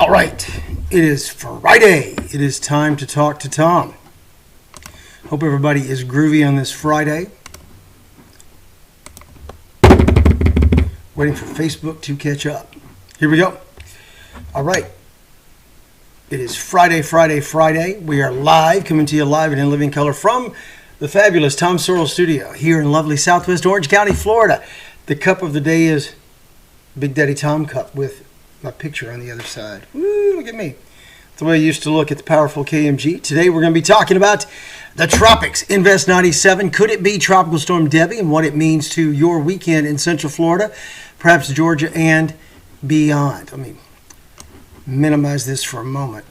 All right, it is Friday. It is time to talk to Tom. Hope everybody is groovy on this Friday. Waiting for Facebook to catch up. Here we go. All right. It is Friday. We are live, coming to you live and in living color from the fabulous Tom Sorrells studio here in lovely Southwest Orange County, Florida. The cup of the day is Big Daddy Tom cup with my picture on the other side. Woo, look at me. That's the way I used to look at the powerful KMG. Today we're going to be talking about the Tropics. Invest 97. Could it be Tropical Storm Debby and what it means to your weekend in Central Florida, perhaps Georgia and beyond? Let me minimize this for a moment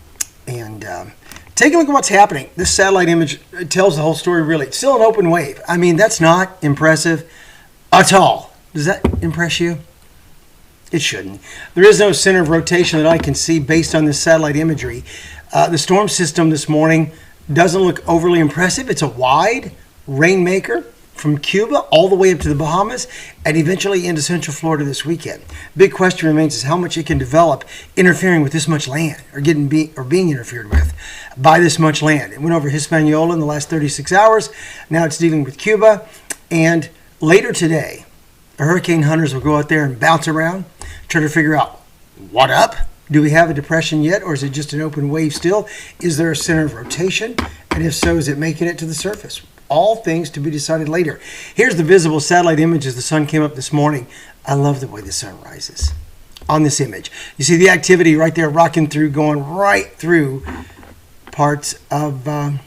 and take a look at what's happening. This satellite image tells the whole story, really. It's still an open wave. I mean, that's not impressive at all. Does that impress you? It shouldn't. There is no center of rotation that I can see based on this satellite imagery. The storm system this morning doesn't look overly impressive. It's a wide rainmaker from Cuba all the way up to the Bahamas and eventually into Central Florida this weekend. Big question remains is how much it can develop interfering with this much land or being interfered with by this much land. It went over Hispaniola in the last 36 hours. Now it's dealing with Cuba. And later today, the hurricane hunters will go out there and bounce around, try to figure out what up. Do we have a depression yet, or is it just an open wave still? Is there a center of rotation? And if so, is it making it to the surface? All things to be decided later. Here's the visible satellite image as the sun came up this morning. I love the way the sun rises on this image. You see the activity right there rocking through, going right through parts of the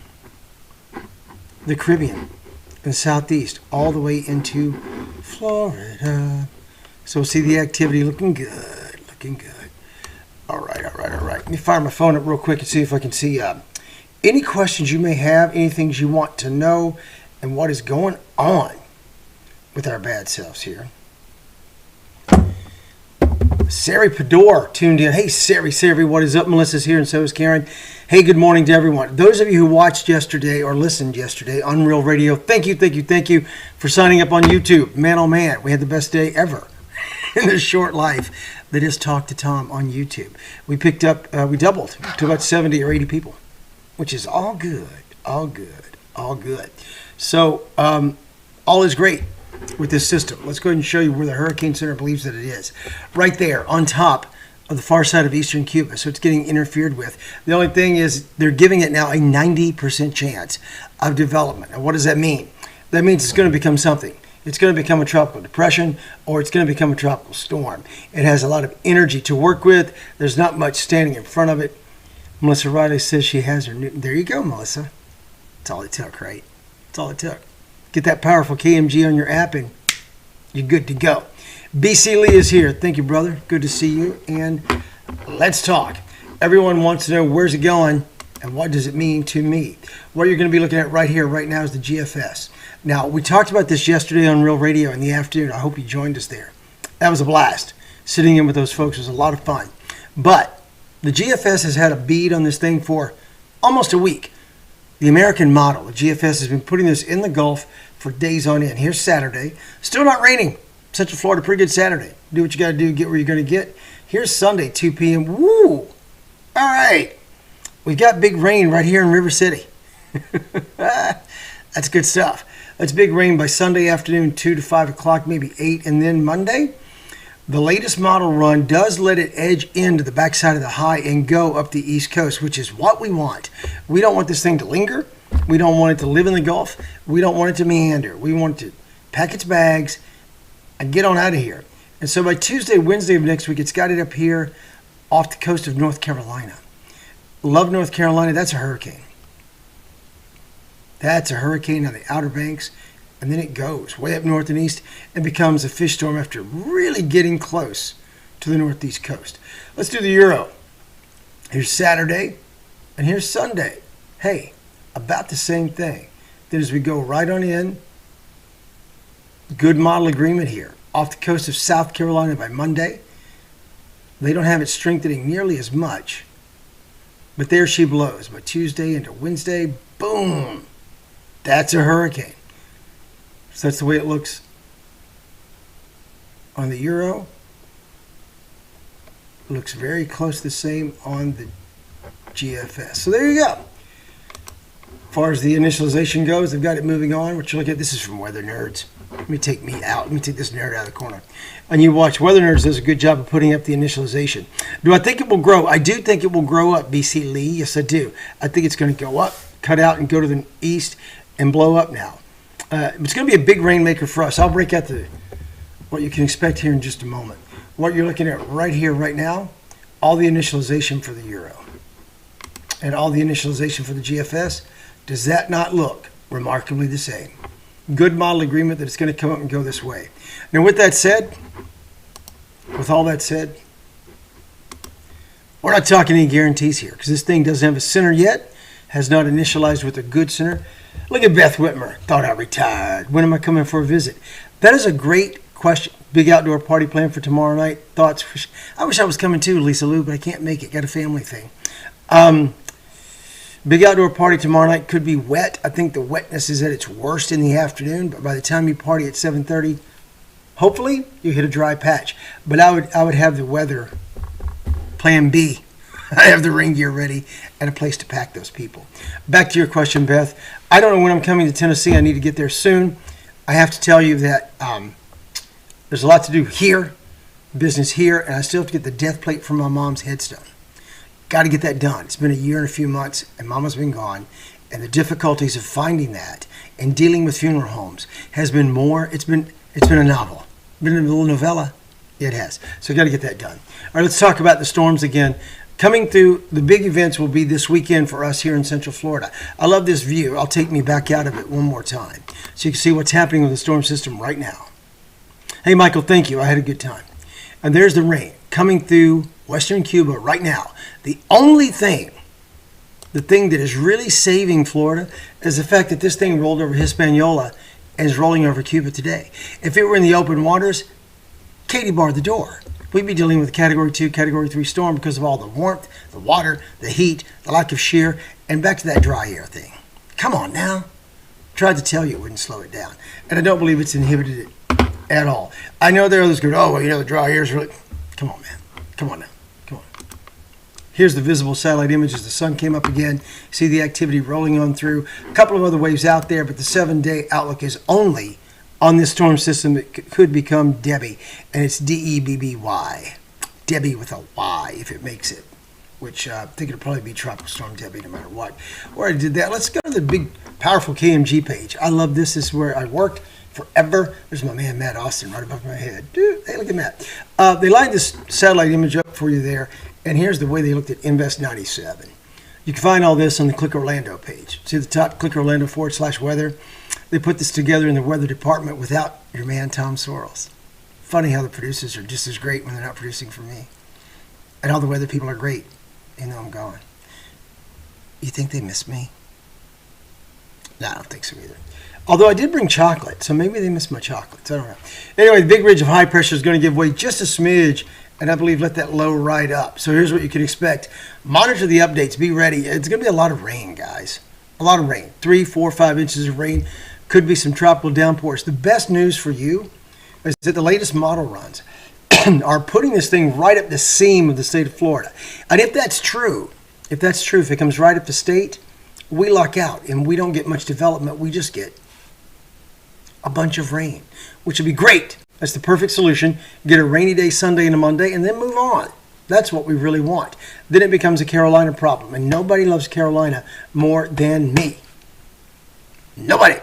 Caribbean and southeast, all the way into Florida. So see the activity looking good. All right. Let me fire my phone up real quick and see if I can see any questions you may have, any things you want to know, and what is going on with our bad selves here. Sari Pador tuned in. Hey, Sari, what is up? Melissa's here, and so is Karen. Hey, good morning to everyone. Those of you who watched yesterday or listened yesterday on Real Radio, thank you for signing up on YouTube. Man, oh man, we had the best day ever in this short life that is Talk to Tom on YouTube. We picked up, we doubled to about 70 or 80 people, which is all good. So, all is great with this system. Let's go ahead and show you where the Hurricane Center believes that it is. Right there on top of the far side of eastern Cuba. So it's getting interfered with. The only thing is they're giving it now a 90% chance of development. And what does that mean? That means it's going to become something. It's going to become a tropical depression or it's going to become a tropical storm. It has a lot of energy to work with. There's not much standing in front of it. Melissa Riley says she has her new... There you go, Melissa. That's all it took, right? That's all it took. Get that powerful KMG on your app and you're good to go. BC Lee is here. Thank you, brother. Good to see you. And let's talk. Everyone wants to know where's it going and what does it mean to me. What you're going to be looking at right here, right now is the GFS. Now, we talked about this yesterday on Real Radio in the afternoon. I hope you joined us there. That was a blast. Sitting in with those folks was a lot of fun. But the GFS has had a bead on this thing for almost a week. The American model, the GFS, has been putting this in the Gulf for days on end. Here's Saturday. Still not raining. Central Florida, pretty good Saturday. Do what you got to do, get where you're going to get. Here's Sunday, 2 p.m. Woo! All right. We've got big rain right here in River City. That's good stuff. That's big rain by Sunday afternoon, 2 to 5 o'clock, maybe 8. And then Monday, the latest model run does let it edge into the backside of the high and go up the East Coast, which is what we want. We don't want this thing to linger. We don't want it to live in the Gulf. We don't want it to meander. We want it to pack its bags and get on out of here. And so by Tuesday, Wednesday of next week, it's got it up here off the coast of North Carolina. Love North Carolina. That's a hurricane. That's a hurricane on the Outer Banks. And then it goes way up north and east and becomes a fish storm after really getting close to the northeast coast. Let's do the Euro. Here's Saturday and here's Sunday. Hey, about the same thing. Then as we go right on in, good model agreement here. Off the coast of South Carolina by Monday. They don't have it strengthening nearly as much. But there she blows. By Tuesday into Wednesday, boom. That's a hurricane. So that's the way it looks on the Euro. Looks very close to the same on the GFS. So there you go. As far as the initialization goes, they've got it moving on. What you look at, this is from Weather Nerds. Let me take me out. Let me take this nerd out of the corner. And you watch, Weather Nerds does a good job of putting up the initialization. Do I think it will grow? I do think it will grow up, BC Lee. Yes, I do. I think it's going to go up, cut out, and go to the east and blow up now. It's going to be a big rainmaker for us. I'll break out what you can expect here in just a moment. What you're looking at right here, right now, all the initialization for the Euro and all the initialization for the GFS. Does that not look remarkably the same? Good model agreement that it's going to come up and go this way. Now, with all that said, we're not talking any guarantees here because this thing doesn't have a center yet, has not initialized with a good center. Look at Beth Whitmer. Thought I retired. When am I coming for a visit? That is a great question. Big outdoor party plan for tomorrow night. Thoughts? I wish I was coming too, Lisa Lou, but I can't make it. Got a family thing. Big outdoor party tomorrow night. Could be wet. I think the wetness is at its worst in the afternoon, but by the time you party at 7:30, hopefully you hit a dry patch. But I would have the weather plan B. I have the rain gear ready and a place to pack those people. Back to your question, Beth. I don't know when I'm coming to Tennessee. I need to get there soon. I have to tell you that there's a lot to do here, business here, and I still have to get the death plate from my mom's headstone. Got to get that done. It's been a year and a few months, and Mama's been gone, and the difficulties of finding that and dealing with funeral homes has been more. It's been a novel. Been a little novella. It has. So got to get that done. All right, let's talk about the storms again. Coming through, the big events will be this weekend for us here in Central Florida. I love this view. I'll take me back out of it one more time so you can see what's happening with the storm system right now. Hey, Michael, thank you. I had a good time. And there's the rain coming through western Cuba right now. The only thing, the thing that is really saving Florida is the fact that this thing rolled over Hispaniola and is rolling over Cuba today. If it were in the open waters, Katie barred the door. We'd be dealing with a Category 2, Category 3 storm because of all the warmth, the water, the heat, the lack of shear, and back to that dry air thing. Come on now. Tried to tell you it wouldn't slow it down. And I don't believe it's inhibited it at all. I know there are others go, oh, well, the dry air is really... Come on, man. Come on now. Come on. Here's the visible satellite images. The sun came up again. See the activity rolling on through. A couple of other waves out there, but the 7-day outlook is only on this storm system that could become Debby, and it's D-E-B-B-Y. Debby with a Y if it makes it, which I think it'll probably be Tropical Storm Debby no matter what. Where I did that, let's go to the big, powerful KMG page. I love this. This is where I worked forever. There's my man, Matt Austin, right above my head. Dude, hey, look at Matt. They lined this satellite image up for you there, and here's the way they looked at Invest 97. You can find all this on the Click Orlando page. See the top, Click Orlando /weather. They put this together in the weather department without your man, Tom Sorrells. Funny how the producers are just as great when they're not producing for me. And all the weather people are great, even though I'm gone. You think they miss me? No, I don't think so either. Although I did bring chocolate, so maybe they miss my chocolates. I don't know. Anyway, the big ridge of high pressure is going to give way just a smidge, and I believe let that low ride up. So here's what you can expect. Monitor the updates. Be ready. It's going to be a lot of rain, guys. A lot of rain. 3, 4, 5 inches of rain. Could be some tropical downpours. The best news for you is that the latest model runs are putting this thing right up the seam of the state of Florida. And if that's true, if it comes right up the state, we luck out and we don't get much development. We just get a bunch of rain, which would be great. That's the perfect solution. Get a rainy day Sunday and a Monday and then move on. That's what we really want. Then it becomes a Carolina problem. And nobody loves Carolina more than me. Nobody.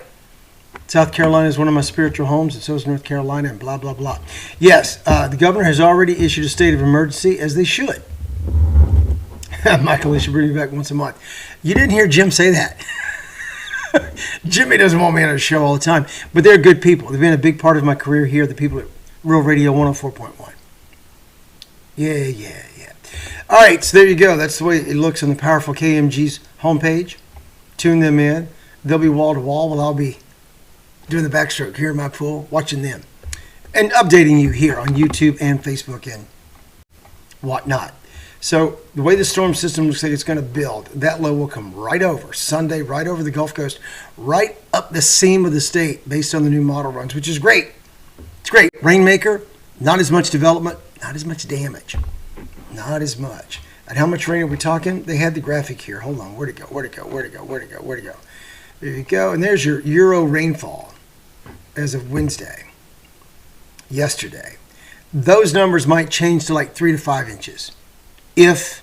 South Carolina is one of my spiritual homes, and so is North Carolina, and blah, blah, blah. Yes, the governor has already issued a state of emergency, as they should. Michael, they should bring me back once a month. You didn't hear Jim say that. Jimmy doesn't want me on his show all the time, but they're good people. They've been a big part of my career here, the people at Real Radio 104.1. Yeah. All right, so there you go. That's the way it looks on the powerful KMG's homepage. Tune them in. They'll be wall-to-wall while I'll be doing the backstroke here in my pool, watching them, and updating you here on YouTube and Facebook and whatnot. So the way the storm system looks like it's going to build, that low will come right over Sunday, right over the Gulf Coast, right up the seam of the state based on the new model runs, which is great. It's great. Rainmaker, not as much development, not as much damage. Not as much. And how much rain are we talking? They had the graphic here. Hold on. Where'd it go? Where'd it go? Where'd it go? Where'd it go? Where'd it go? There you go. And there's your Euro rainfall as of Wednesday. Yesterday. Those numbers might change to like 3 to 5 inches. If.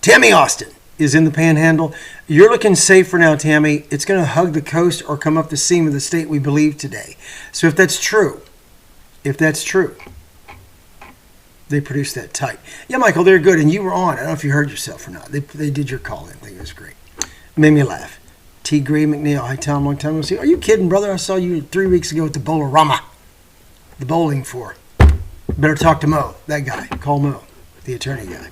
Tammy Austin is in the Panhandle. You're looking safe for now, Tammy. It's going to hug the coast or come up the seam of the state, we believe, today. So if that's true, they produced that tight. Yeah, Michael, they're good. And you were on. I don't know if you heard yourself or not. They did your call in. I think it was great. Made me laugh. T. Gray McNeil. Hi, Tom. Long time no see. Are you kidding, brother? I saw you 3 weeks ago at the Bowlerama. The bowling for. Better talk to Mo. That guy. Call Mo. The attorney guy.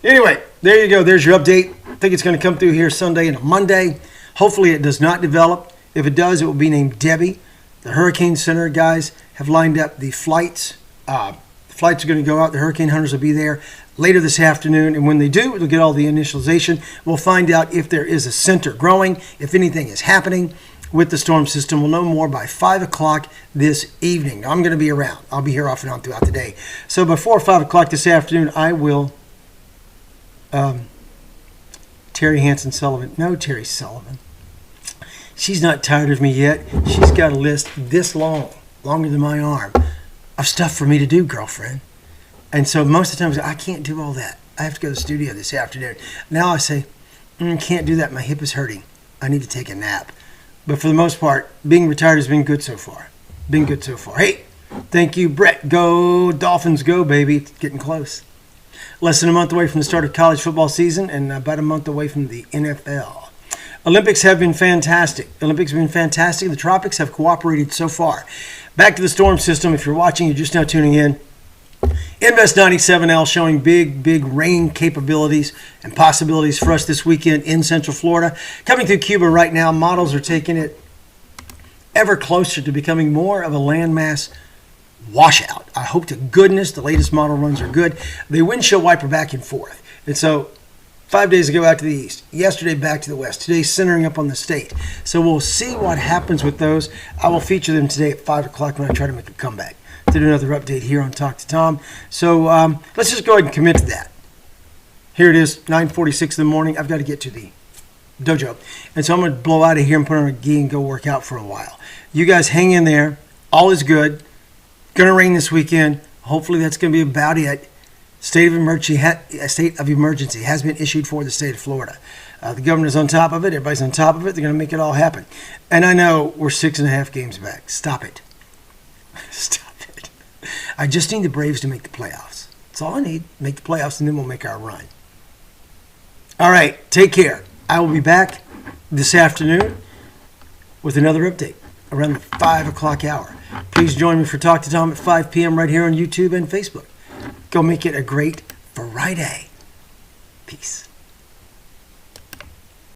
Anyway, there you go. There's your update. I think it's going to come through here Sunday and Monday. Hopefully it does not develop. If it does, it will be named Debby. The Hurricane Center guys have lined up the flights. The flights are going to go out. The hurricane hunters will be there later this afternoon. And when they do, they'll get all the initialization. We'll find out if there is a center growing, if anything is happening with the storm system. We'll know more by 5 o'clock this evening. I'm going to be around. I'll be here off and on throughout the day. So before 5 o'clock this afternoon, I will... Terry Hansen Sullivan. No, Terry Sullivan. She's not tired of me yet. She's got a list this long, longer than my arm, of stuff for me to do, girlfriend. And so most of the times, I can't do all that. I have to go to the studio this afternoon. Now I say, can't do that. My hip is hurting. I need to take a nap. But for the most part, being retired has been good so far. Hey, thank you, Brett. Go, Dolphins, go, baby. It's getting close. Less than a month away from the start of college football season and about a month away from the NFL. Olympics have been fantastic. The Tropics have cooperated so far. Back to the storm system. If you're watching, you're just now tuning in. Invest 97L showing big rain capabilities and possibilities for us this weekend in Central Florida. Coming through Cuba right now, models are taking it ever closer to becoming more of a landmass washout. I hope to goodness the latest model runs are good. The windshield wiper back and forth. And so 5 days ago out to the east, yesterday back to the west, today centering up on the state. So we'll see what happens with those. I will feature them today at 5 o'clock when I try to make a comeback to do another update here on Talk to Tom. So let's just go ahead and commit to that. Here it is, 9:46 in the morning. I've got to get to the dojo. And so I'm going to blow out of here and put on a gi and go work out for a while. You guys hang in there. All is good. Going to rain this weekend. Hopefully that's going to be about it. State of emergency has been issued for the state of Florida. The governor's on top of it. Everybody's on top of it. They're going to make it all happen. And I know we're 6.5 games back. Stop it. Stop it. I just need the Braves to make the playoffs. That's all I need. Make the playoffs, and then we'll make our run. All right. Take care. I will be back this afternoon with another update around the 5 o'clock hour. Please join me for Talk to Tom at 5 p.m. right here on YouTube and Facebook. Go make it a great Friday. Peace.